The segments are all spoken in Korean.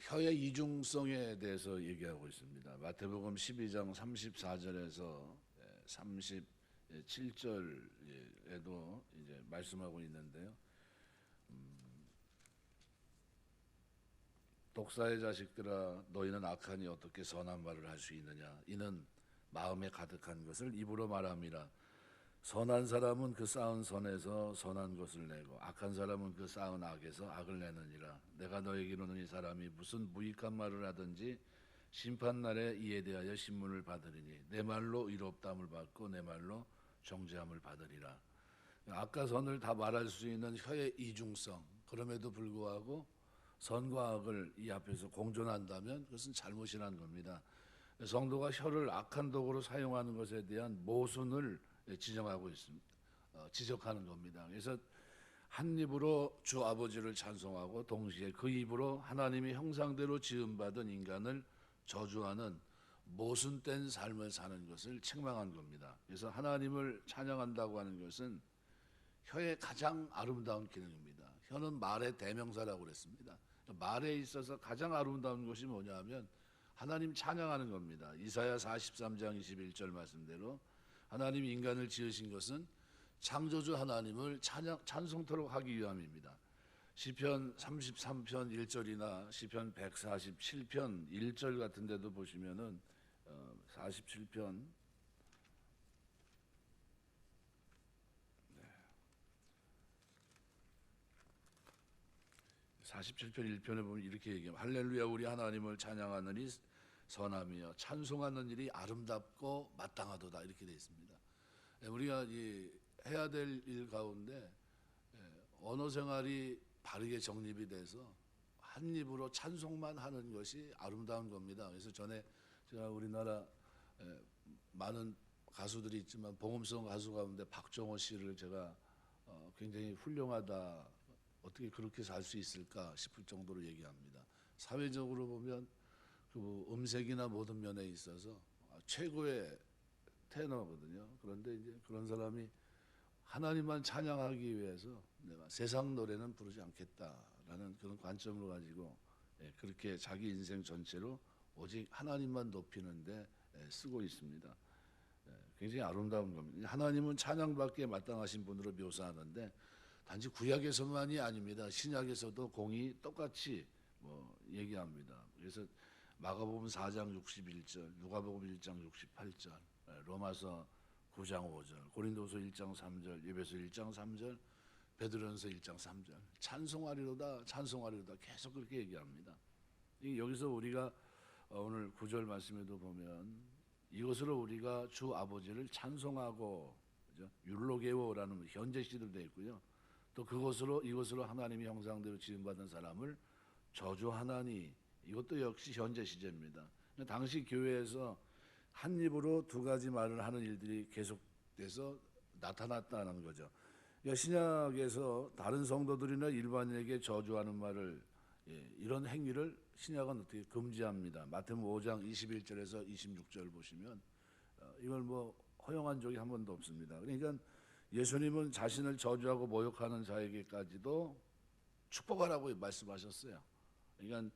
혀의 이중성에 대해서 얘기하고 있습니다. 마태복음 12장 34절에서 37절에도 이제 말씀하고 있는데요. 독사의 자식들아, 너희는 악하니 어떻게 선한 말을 할 수 있느냐? 이는 마음에 가득한 것을 입으로 말함이라. 선한 사람은 그 쌓은 선에서 선한 것을 내고 악한 사람은 그 쌓은 악에서 악을 내느니라. 내가 너에게 이르노니 이 사람이 무슨 무익한 말을 하든지 심판날에 이에 대하여 신문을 받으리니 내 말로 의롭다함을 받고 내 말로 정죄함을 받으리라. 악과 선을 다 말할 수 있는 혀의 이중성, 그럼에도 불구하고 선과 악을 이 앞에서 공존한다면 그것은 잘못이라는 겁니다. 성도가 혀를 악한 도구로 사용하는 것에 대한 모순을 지적하고 있습니다. 지적하는 겁니다. 그래서 한 입으로 주 아버지를 찬송하고 동시에 그 입으로 하나님의 형상대로 지음받은 인간을 저주하는 모순된 삶을 사는 것을 책망한 겁니다. 그래서 하나님을 찬양한다고 하는 것은 혀의 가장 아름다운 기능입니다. 혀는 말의 대명사라고 그랬습니다. 말에 있어서 가장 아름다운 것이 뭐냐 하면 하나님 찬양하는 겁니다. 이사야 43장 21절 말씀대로 하나님이 인간을 지으신 것은 창조주 하나님을 찬송토록 하기 위함입니다. 시편 33편 1절이나 시편 147편 1절 같은 데도 보시면은 47편 47편 1편에 보면 이렇게 얘기합니다. 할렐루야, 우리 하나님을 찬양하느니 선함이여 찬송하는 일이 아름답고 마땅하도다, 이렇게 되어 있습니다. 우리가 해야 될 일 가운데 언어 생활이 바르게 정립이 돼서 한 입으로 찬송만 하는 것이 아름다운 겁니다. 그래서 전에 제가 우리나라 많은 가수들이 있지만 복음성 가수 가운데 박정호 씨를 제가 굉장히 훌륭하다, 어떻게 그렇게 살 수 있을까 싶을 정도로 얘기합니다. 사회적으로 보면 그 음색이나 모든 면에 있어서 최고의 테너거든요. 그런데 이제 그런 사람이 하나님만 찬양하기 위해서 내가 세상 노래는 부르지 않겠다라는 그런 관점을 가지고 그렇게 자기 인생 전체로 오직 하나님만 높이는데 쓰고 있습니다. 굉장히 아름다운 겁니다. 하나님은 찬양받기에 마땅하신 분으로 묘사하는데 단지 구약에서만이 아닙니다. 신약에서도 공이 똑같이 얘기합니다. 그래서 마가복음 4장 61절, 누가복음 1장 68절, 로마서 9장 5절, 고린도서 1장 3절, 에베소 1장 3절, 베드로전서 1장 3절, 찬송하리로다, 찬송하리로다, 계속 그렇게 얘기합니다. 여기서 우리가 오늘 9절 말씀에도 보면 이것으로 우리가 주 아버지를 찬송하고, 그죠? 율로게오라는 현재 시도 되어 있고요. 또 이것으로 하나님의 형상대로 지음받은 사람을 저주하나니, 이것도 역시 현재 시제입니다. 당시 교회에서 한 입으로 두 가지 말을 하는 일들이 계속돼서 나타났다는 거죠. 신약에서 다른 성도들이나 일반인에게 저주하는 말을, 이런 행위를 신약은 어떻게 금지합니다. 마태복음 5장 21절에서 26절 보시면 이걸 허용한 적이 한 번도 없습니다. 그러니까 예수님은 자신을 저주하고 모욕하는 자에게까지도 축복하라고 말씀하셨어요. 그러니까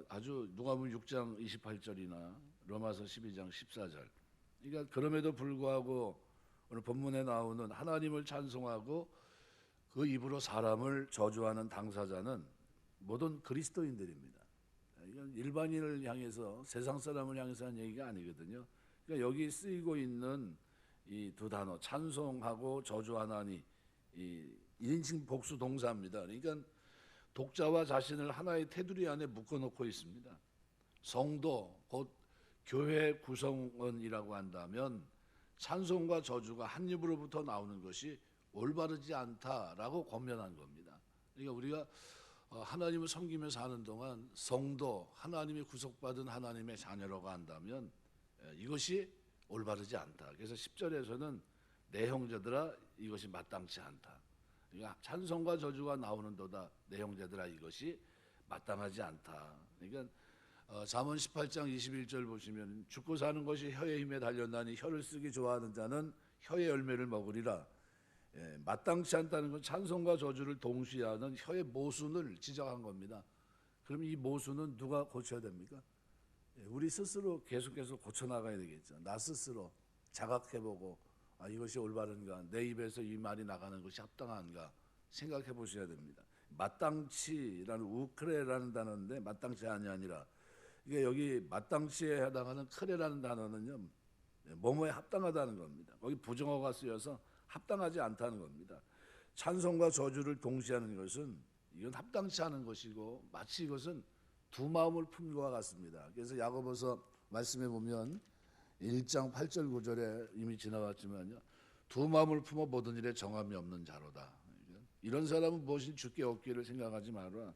아주 누가복음 6장 28절이나 로마서 12장 14절. 그러니까 그럼에도 불구하고 오늘 본문에 나오는 하나님을 찬송하고 그 입으로 사람을 저주하는 당사자는 모든 그리스도인들입니다. 이건 일반인을 향해서, 세상 사람을 향해서 하는 얘기가 아니거든요. 그러니까 여기 쓰이고 있는 이 두 단어, 찬송하고 저주하나니, 이 1인칭 복수 동사입니다. 그러니까 독자와 자신을 하나의 테두리 안에 묶어놓고 있습니다. 성도, 곧 교회 구성원이라고 한다면 찬송과 저주가 한 입으로부터 나오는 것이 올바르지 않다라고 권면한 겁니다. 그러니까 우리가 하나님을 섬기며 사는 동안 성도, 하나님이 구속받은 하나님의 자녀라고 한다면 이것이 올바르지 않다. 그래서 10절에서는 내 형제들아 이것이 마땅치 않다. 그러니까 찬송과 저주가 나오는도다 내 형제들아 이것이 마땅하지 않다. 그러니까 잠언 18장 21절 보시면 죽고 사는 것이 혀의 힘에 달렸나니 혀를 쓰기 좋아하는 자는 혀의 열매를 먹으리라. 마땅치 않다는 건 찬송과 저주를 동시에 하는 혀의 모순을 지적한 겁니다. 그럼 이 모순은 누가 고쳐야 됩니까? 우리 스스로 계속해서 고쳐나가야 되겠죠. 나 스스로 자각해보고 이것이 올바른가, 내 입에서 이 말이 나가는 것이 합당한가 생각해 보셔야 됩니다. 마땅치라는 우크레라는 단어인데 마땅치 아니라 이게 여기 마땅치에 해당하는 크레라는 단어는요, 뭐뭐에 합당하다는 겁니다. 거기 부정어가 쓰여서 합당하지 않다는 겁니다. 찬송과 저주를 동시에 하는 것은 이건 합당치 않은 것이고 마치 이것은 두 마음을 품은 것과 같습니다. 그래서 야고보서 말씀해 보면 1장 8절 9절에 이미 지나왔지만요, 두 마음을 품어 모든 일에 정함이 없는 자로다. 이런 사람은 무엇이 주께 얻기를 생각하지 마라.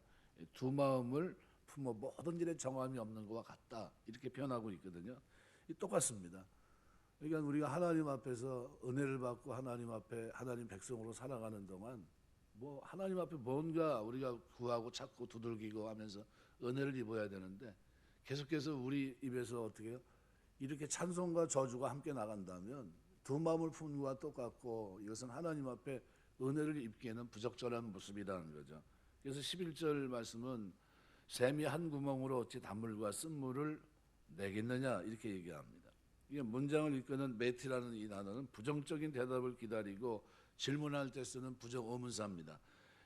두 마음을 품어 모든 일에 정함이 없는 것과 같다. 이렇게 표현하고 있거든요. 똑같습니다. 그러니까 우리가 하나님 앞에서 은혜를 받고 하나님 앞에 하나님 백성으로 살아가는 동안 뭐 하나님 앞에 뭔가 우리가 구하고 찾고 두들기고 하면서 은혜를 입어야 되는데 계속해서 우리 입에서 어떻게 해요? 이렇게 찬송과 저주가 함께 나간다면 두 마음을 품는 것과 똑같고 이것은 하나님 앞에 은혜를 입기에는 부적절한 모습이라는 거죠. 그래서 11절 말씀은 샘이 한 구멍으로 어찌 단물과 쓴물을 내겠느냐 이렇게 얘기합니다. 이게 문장을 이끄는 메티라는 이 단어는 부정적인 대답을 기다리고 질문할 때 쓰는 부정 의문사입니다.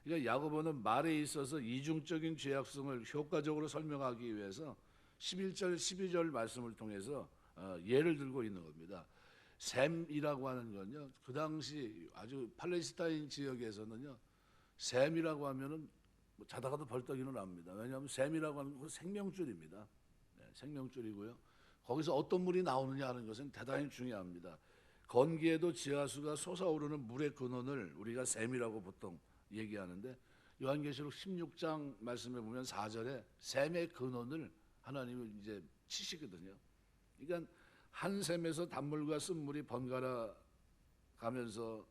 그러니까 야고보는 말에 있어서 이중적인 죄악성을 효과적으로 설명하기 위해서 11절, 12절 말씀을 통해서 예를 들고 있는 겁니다. 샘이라고 하는 건요, 그 당시 아주 팔레스타인 지역에서는요, 샘이라고 하면은 뭐 자다가도 벌떡 일어납니다. 왜냐하면 샘이라고 하는 건 생명줄입니다. 네, 생명줄이고요. 거기서 어떤 물이 나오느냐 하는 것은 대단히 중요합니다. 건기에도 지하수가 솟아오르는 물의 근원을 우리가 샘이라고 보통 얘기하는데 요한계시록 16장 말씀에 보면 4절에 샘의 근원을 하나님이 이제 치시거든요. 그러니까 한 샘에서 단물과 쓴물이 번갈아 가면서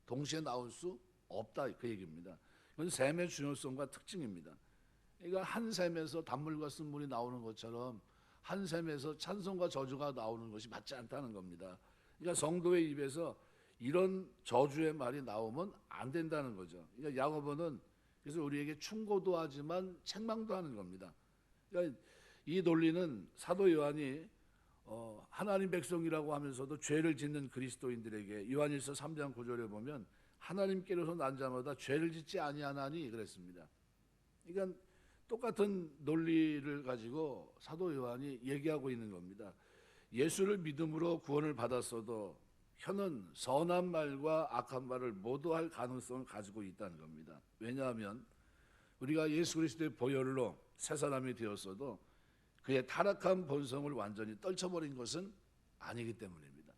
동시에 나올 수 없다 그 얘기입니다. 이건 샘의 중요성과 특징입니다. 그러니까 한 샘에서 단물과 쓴물이 나오는 것처럼 한 샘에서 찬송과 저주가 나오는 것이 맞지 않다는 겁니다. 그러니까 성도의 입에서 이런 저주의 말이 나오면 안 된다는 거죠. 그러니까 야고보는 그래서 우리에게 충고도 하지만 책망도 하는 겁니다. 그러니까 이 논리는 사도 요한이 하나님 백성이라고 하면서도 죄를 짓는 그리스도인들에게 요한일서 3장 9절에 보면 하나님께로서 난 자마다 죄를 짓지 아니하나니 그랬습니다. 그러니까 똑같은 논리를 가지고 사도 요한이 얘기하고 있는 겁니다. 예수를 믿음으로 구원을 받았어도 혀는 선한 말과 악한 말을 모두 할 가능성을 가지고 있다는 겁니다. 왜냐하면 우리가 예수 그리스도의 보혈로 새 사람이 되었어도 그의 타락한 본성을 완전히 떨쳐버린 것은 아니기 때문입니다.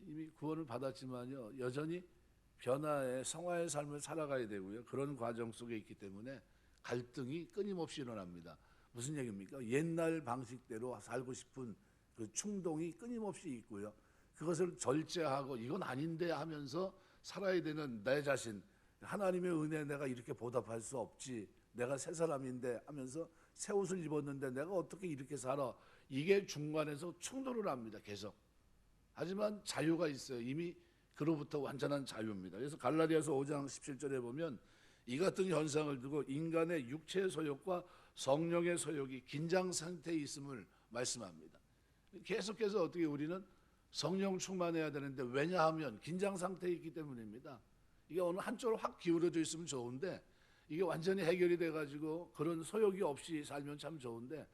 이미 구원을 받았지만요, 여전히 변화의 성화의 삶을 살아가야 되고요. 그런 과정 속에 있기 때문에 갈등이 끊임없이 일어납니다. 무슨 얘기입니까? 옛날 방식대로 살고 싶은 그 충동이 끊임없이 있고요. 그것을 절제하고 이건 아닌데 하면서 살아야 되는 내 자신, 하나님의 은혜에 내가 이렇게 보답할 수 없지, 내가 새 사람인데 하면서 새 옷을 입었는데 내가 어떻게 이렇게 살아, 이게 중간에서 충돌을 합니다. 계속. 하지만 자유가 있어요. 이미 그로부터 완전한 자유입니다. 그래서 갈라디아서 5장 17절에 보면 이 같은 현상을 두고 인간의 육체의 소욕과 성령의 소욕이 긴장 상태에 있음을 말씀합니다. 계속해서 어떻게 우리는 성령 충만해야 되는데 왜냐하면 긴장 상태에 있기 때문입니다. 이게 어느 한쪽으로 확 기울어져 있으면 좋은데 이게 완전히 해결이 돼가지고 그런 소욕이 없이 살면 참 좋은데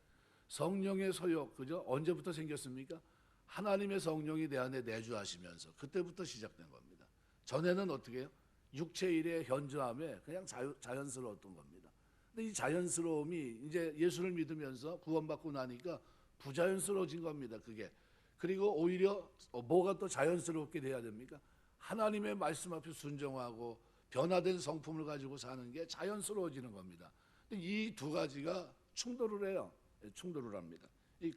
성령의 소욕, 그죠? 언제부터 생겼습니까? 하나님의 성령이 내 안에 내주하시면서 그때부터 시작된 겁니다. 전에는 어떻게 해요? 육체 일의 현저함에 그냥 자연스러웠던 겁니다. 근데 이 자연스러움이 이제 예수를 믿으면서 구원받고 나니까 부자연스러워진 겁니다. 그게. 그리고 오히려 뭐가 또 자연스럽게 돼야 됩니까? 하나님의 말씀 앞에 순종하고 변화된 성품을 가지고 사는 게 자연스러워지는 겁니다. 이 두 가지가 충돌을 해요. 충돌을 합니다.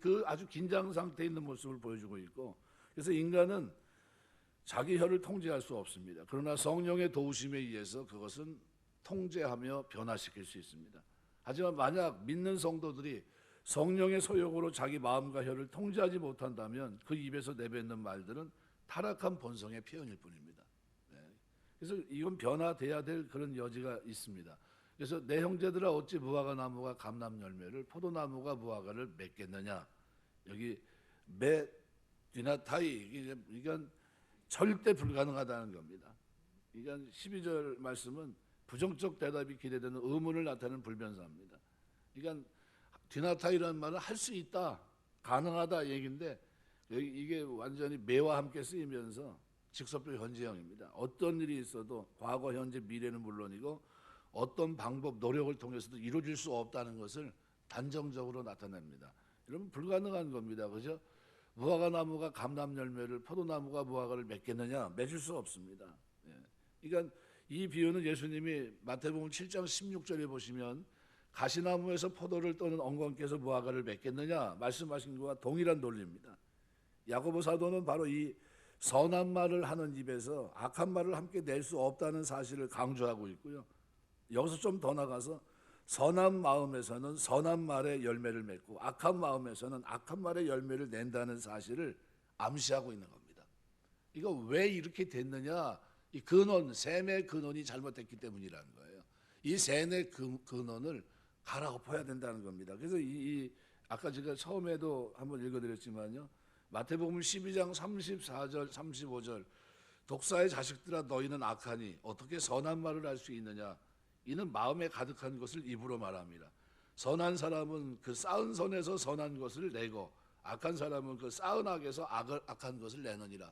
그 아주 긴장 상태에 있는 모습을 보여주고 있고, 그래서 인간은 자기 혀를 통제할 수 없습니다. 그러나 성령의 도우심에 의해서 그것은 통제하며 변화시킬 수 있습니다. 하지만 만약 믿는 성도들이 성령의 소욕으로 자기 마음과 혀를 통제하지 못한다면 그 입에서 내뱉는 말들은 타락한 본성의 표현일 뿐입니다. 네. 그래서 이건 변화돼야 될 그런 여지가 있습니다. 그래서 내 형제들아 어찌 무화과 나무가 감람 열매를 포도나무가 무화과를 맺겠느냐. 여기 메 디나타이 이건 절대 불가능하다는 겁니다. 이건 12절 말씀은 부정적 대답이 기대되는 의문을 나타내는 불변사입니다. 그러니까 디나타이라는 말은 할 수 있다, 가능하다 얘기인데 이게 완전히 매와 함께 쓰이면서 직접적 현재형입니다. 어떤 일이 있어도 과거, 현재, 미래는 물론이고 어떤 방법, 노력을 통해서도 이루어질 수 없다는 것을 단정적으로 나타냅니다. 이러면 불가능한 겁니다. 그죠? 무화과 나무가 감람 열매를, 포도나무가 무화과를 맺겠느냐? 맺을 수 없습니다. 예. 그러니까 이 비유는 예수님이 마태복음 7장 16절에 보시면 가시나무에서 포도를 떠는 엉겅께서 무화과를 맺겠느냐 말씀하신 것과 동일한 논리입니다. 야고보 사도는 바로 이 선한 말을 하는 입에서 악한 말을 함께 낼 수 없다는 사실을 강조하고 있고요. 여기서 좀 더 나가서 선한 마음에서는 선한 말의 열매를 맺고 악한 마음에서는 악한 말의 열매를 낸다는 사실을 암시하고 있는 겁니다. 이거 왜 이렇게 됐느냐? 이 근원, 셈의 근원이 잘못됐기 때문이라는 거예요. 이 셈의 근원을 갈아엎어야 된다는 겁니다. 그래서 아까 제가 처음에도 한번 읽어드렸지만요. 마태복음 12장 34절, 35절 독사의 자식들아 너희는 악하니 어떻게 선한 말을 할 수 있느냐? 이는 마음에 가득한 것을 입으로 말합니다. 선한 사람은 그 쌓은 선에서 선한 것을 내고 악한 사람은 그 쌓은 악에서 악한 것을 내느니라.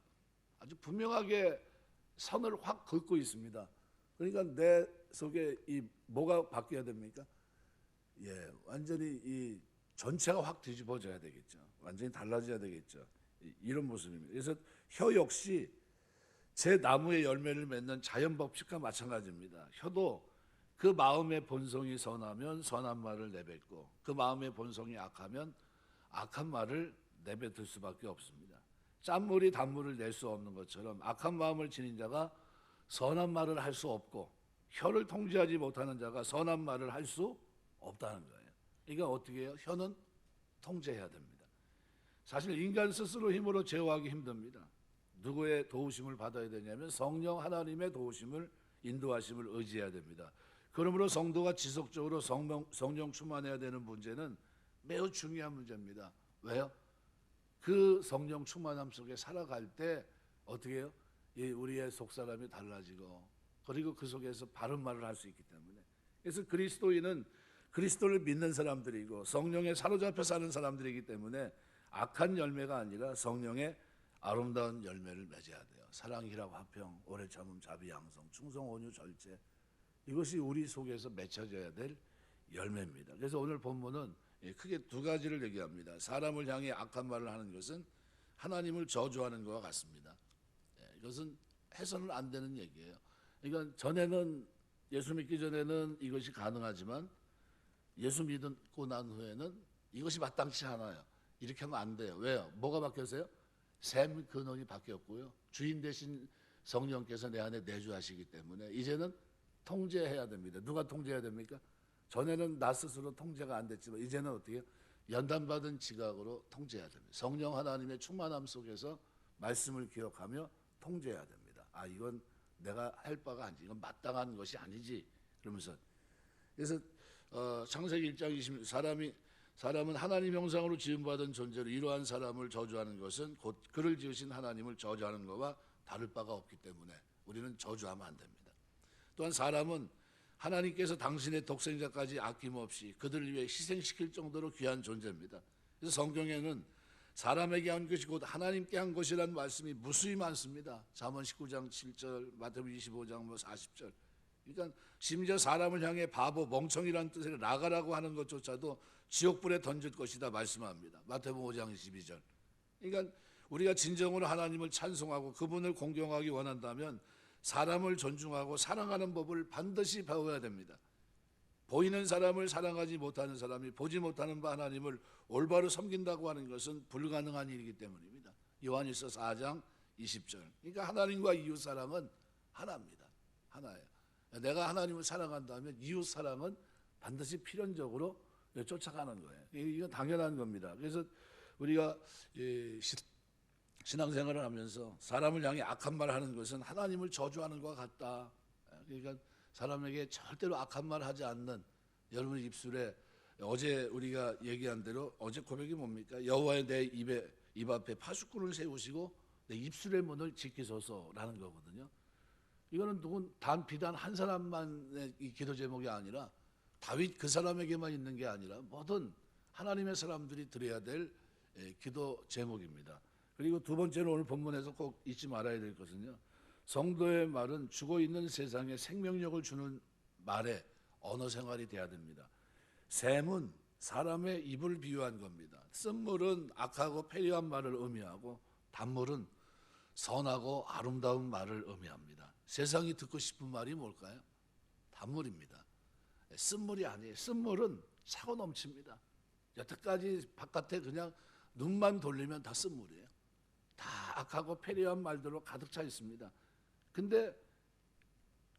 아주 분명하게 선을 확 긋고 있습니다. 그러니까 내 속에 이 뭐가 바뀌어야 됩니까? 예, 완전히 이 전체가 확 뒤집어져야 되겠죠. 완전히 달라져야 되겠죠. 이런 모습입니다. 그래서 혀 역시 제 나무의 열매를 맺는 자연 법칙과 마찬가지입니다. 혀도 그 마음의 본성이 선하면 선한 말을 내뱉고 그 마음의 본성이 악하면 악한 말을 내뱉을 수밖에 없습니다. 짠물이 단물을 낼 수 없는 것처럼 악한 마음을 지닌 자가 선한 말을 할 수 없고 혀를 통제하지 못하는 자가 선한 말을 할 수 없다는 거예요. 이거 어떻게 해요? 혀는 통제해야 됩니다. 사실 인간 스스로 힘으로 제어하기 힘듭니다. 누구의 도우심을 받아야 되냐면 성령 하나님의 도우심을, 인도하심을 의지해야 됩니다. 그러므로 성도가 지속적으로 성령 충만해야 되는 문제는 매우 중요한 문제입니다. 왜요? 그 성령 충만함 속에 살아갈 때 어떻게 해요? 우리의 속사람이 달라지고 그리고 그 속에서 바른 말을 할 수 있기 때문에. 그래서 그리스도인은 그리스도를 믿는 사람들이고 성령에 사로잡혀 사는 사람들이기 때문에 악한 열매가 아니라 성령의 아름다운 열매를 맺어야 돼요. 사랑, 희락, 화평, 오래 참음, 자비, 양성, 충성, 온유, 절제. 이것이 우리 속에서 맺혀져야 될 열매입니다. 그래서 오늘 본문은 크게 두 가지를 얘기합니다. 사람을 향해 악한 말을 하는 것은 하나님을 저주하는 것과 같습니다. 이것은 해서는 안 되는 얘기예요. 그러니까 전에는, 예수 믿기 전에는 이것이 가능하지만 예수 믿고 난 후에는 이것이 마땅치 않아요. 이렇게 하면 안 돼요. 왜요? 뭐가 바뀌었어요? 셈 근원이 바뀌었고요. 주인 대신 성령께서 내 안에 내주하시기 때문에 이제는 통제해야 됩니다. 누가 통제해야 됩니까? 전에는 나 스스로 통제가 안 됐지만 이제는 어떻게 해요? 연단받은 지각으로 통제해야 됩니다. 성령 하나님의 충만함 속에서 말씀을 기억하며 통제해야 됩니다. 아, 이건 내가 할 바가 아니지, 이건 마땅한 것이 아니지, 그러면서. 그래서 창세기 1장 20, 사람은 하나님 형상으로 지음받은 존재로 이러한 사람을 저주하는 것은 곧 그를 지으신 하나님을 저주하는 것과 다를 바가 없기 때문에 우리는 저주하면 안 됩니다. 또한 사람은 하나님께서 당신의 독생자까지 아낌없이 그들을 위해 희생시킬 정도로 귀한 존재입니다. 그래서 성경에는 사람에게 한 것이 곧 하나님께 한 것이라는 말씀이 무수히 많습니다. 잠언 19장 7절, 마태복음 25장 40절. 그러니까 심지어 사람을 향해 바보, 멍청이라는 뜻의 나가라고 하는 것조차도 지옥불에 던질 것이다 말씀합니다. 마태복음 5장 22절. 그러니까 우리가 진정으로 하나님을 찬송하고 그분을 공경하기 원한다면 사람을 존중하고 사랑하는 법을 반드시 배워야 됩니다. 보이는 사람을 사랑하지 못하는 사람이 보지 못하는 바 하나님을 올바로 섬긴다고 하는 것은 불가능한 일이기 때문입니다. 요한일서 4장 20절. 그러니까 하나님과 이웃 사랑은 하나입니다. 하나예요. 내가 하나님을 사랑한다면 이웃 사랑은 반드시 필연적으로 쫓아가는 거예요. 이건 당연한 겁니다. 그래서 우리가 신앙생활을 하면서 사람을 향해 악한 말을 하는 것은 하나님을 저주하는 것과 같다. 그러니까 사람에게 절대로 악한 말 하지 않는 여러분 입술에 어제 우리가 얘기한 대로 어제 고백이 뭡니까? 여호와의 내 입 앞에 파수꾼을 세우시고 내 입술의 문을 지키소서라는 거거든요. 이거는 비단 한 사람만의 이 기도 제목이 아니라 다윗 그 사람에게만 있는 게 아니라 모든 하나님의 사람들이 드려야 될 기도 제목입니다. 그리고 두 번째로 오늘 본문에서 꼭 잊지 말아야 될 것은요. 성도의 말은 죽어 있는 세상에 생명력을 주는 말의 언어 생활이 돼야 됩니다. 샘은 사람의 입을 비유한 겁니다. 쓴물은 악하고 패리한 말을 의미하고 단물은 선하고 아름다운 말을 의미합니다. 세상이 듣고 싶은 말이 뭘까요? 단물입니다. 쓴물이 아니에요. 쓴물은 차고 넘칩니다. 여태까지 바깥에 그냥 눈만 돌리면 다 쓴물이에요. 다 악하고 패리한 말들로 가득 차 있습니다. 근데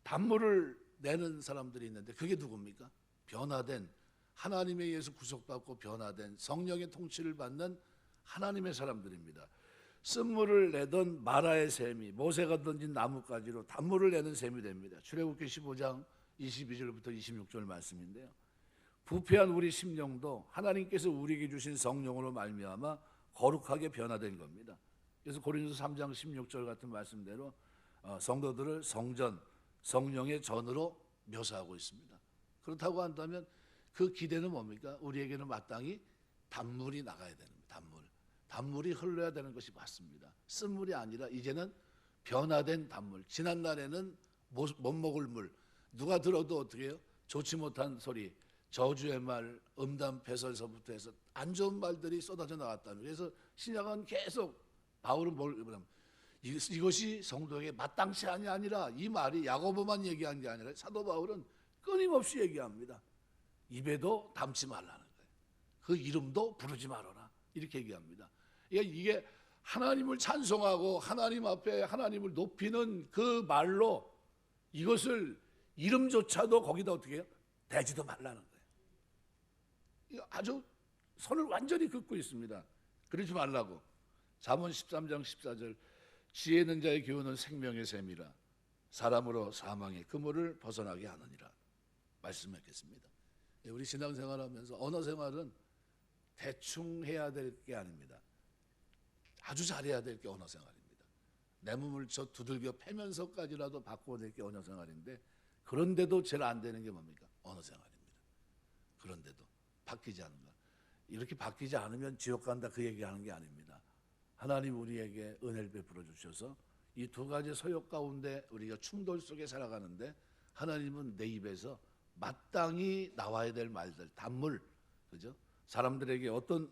단물을 내는 사람들이 있는데 그게 누굽니까? 변화된 하나님에 의해서 구속받고 변화된 성령의 통치를 받는 하나님의 사람들입니다. 쓴물을 내던 마라의 샘이 모세가 던진 나뭇가지로 단물을 내는 샘이 됩니다. 출애굽기 15장 22절부터 26절 말씀인데요. 부패한 우리 심령도 하나님께서 우리에게 주신 성령으로 말미암아 거룩하게 변화된 겁니다. 그래서 고린도서 3장 16절 같은 말씀대로 성도들을 성전, 성령의 전으로 묘사하고 있습니다. 그렇다고 한다면 그 기대는 뭡니까? 우리에게는 마땅히 단물이 나가야 됩니다. 단물이 흘러야 되는 것이 맞습니다. 쓴물이 아니라 이제는 변화된 단물. 지난날에는 못 먹을 물, 누가 들어도 어떻게 해요? 좋지 못한 소리, 저주의 말, 음담, 배설서부터 해서 안 좋은 말들이 쏟아져 나왔다는 거예요. 그래서 신약은 계속 바울은 뭐냐면 이것이 성도에게 마땅치 아니라 이 말이 야고보만 얘기한 게 아니라 사도 바울은 끊임없이 얘기합니다. 입에도 담지 말라는 거예요. 그 이름도 부르지 말아라. 이렇게 얘기합니다. 이게 하나님을 찬송하고 하나님 앞에 하나님을 높이는 그 말로 이것을 이름조차도 거기다 어떻게 해요? 대지도 말라는 거예요. 아주 선을 완전히 긋고 있습니다. 그러지 말라고. 잠언 13장 14절 지혜 있는 자의 교훈은 생명의 샘이라 사람으로 사망의 그물을 벗어나게 하느니라 말씀했겠습니다. 우리 신앙생활하면서 언어 생활은 대충 해야 될 게 아닙니다. 아주 잘해야 될 게 언어 생활입니다. 내 몸을 저 두들겨 패면서까지라도 바꿔낼 게 언어 생활인데 그런데도 제일 안 되는 게 뭡니까? 언어 생활입니다. 그런데도 바뀌지 않는 것. 이렇게 바뀌지 않으면 지옥 간다 그 얘기하는 게 아닙니다. 하나님 우리에게 은혜를 베풀어 주셔서 이 두 가지 서역 가운데 우리가 충돌 속에 살아가는데 하나님은 내 입에서 마땅히 나와야 될 말들, 단물, 그죠? 사람들에게 어떤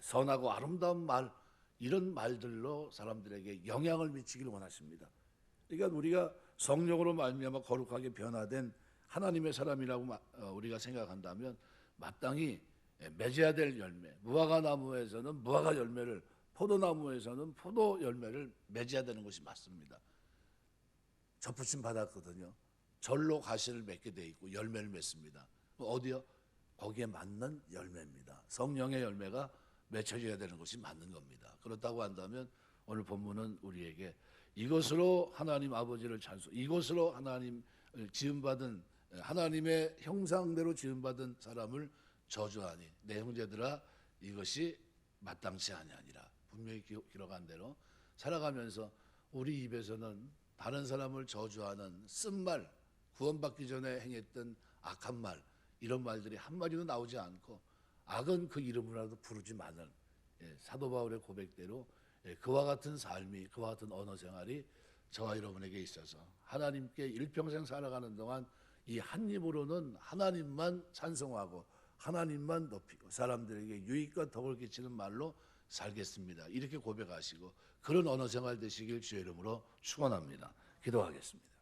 선하고 아름다운 말 이런 말들로 사람들에게 영향을 미치기를 원하십니다. 그러니까 우리가 성령으로 말미암아 거룩하게 변화된 하나님의 사람이라고 우리가 생각한다면 마땅히 맺어야 될 열매, 무화과 나무에서는 무화과 열매를, 포도나무에서는 포도 열매를 맺어야 되는 것이 맞습니다. 접붙임 받았거든요. 절로 가시를 맺게 돼 있고 열매를 맺습니다. 어디요? 거기에 맞는 열매입니다. 성령의 열매가 맺혀져야 되는 것이 맞는 겁니다. 그렇다고 한다면 오늘 본문은 우리에게 이것으로 하나님 아버지를 찬송, 이것으로 하나님 지음받은 하나님의 형상대로 지음받은 사람을 저주하니 내 형제들아 이것이 마땅치 아니하니라. 분명히 기록한 대로 살아가면서 우리 입에서는 다른 사람을 저주하는 쓴말, 구원받기 전에 행했던 악한 말 이런 말들이 한마디도 나오지 않고 악은 그 이름으로라도 부르지 마는 사도 바울의 고백대로 그와 같은 삶이, 그와 같은 언어 생활이 저와 여러분에게 있어서 하나님께 일평생 살아가는 동안 이 한 입으로는 하나님만 찬송하고 하나님만 높이고 사람들에게 유익과 덕을 끼치는 말로 살겠습니다. 이렇게 고백하시고 그런 언어 생활 되시길 주의 이름으로 축원합니다. 기도하겠습니다.